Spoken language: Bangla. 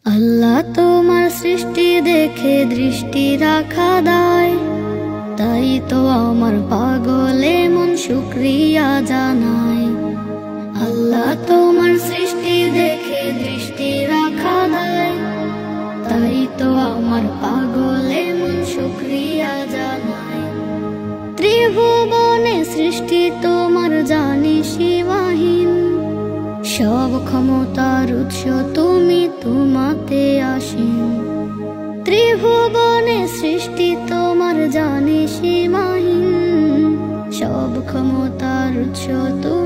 আল্লাহ তোমার সৃষ্টি দেখে দৃষ্টি রাখা দায়, তাই তো আমার পাগলে মন শুকরিয়া জানায়। আল্লাহ তোমার সৃষ্টি দেখে দৃষ্টি রাখা দায়, তাই তো আমার পাগলে মন শুকরিয়া জানায়। ত্রিভুবনে সৃষ্টি তোমার জানি সীমাহীন, সব ক্ষমতার উৎস তুমি, তোমাতে আসীন। ত্রিভুবনে সৃষ্টি তোমার জানি সীমাহীন, সব ক্ষমতার উৎস তুমি।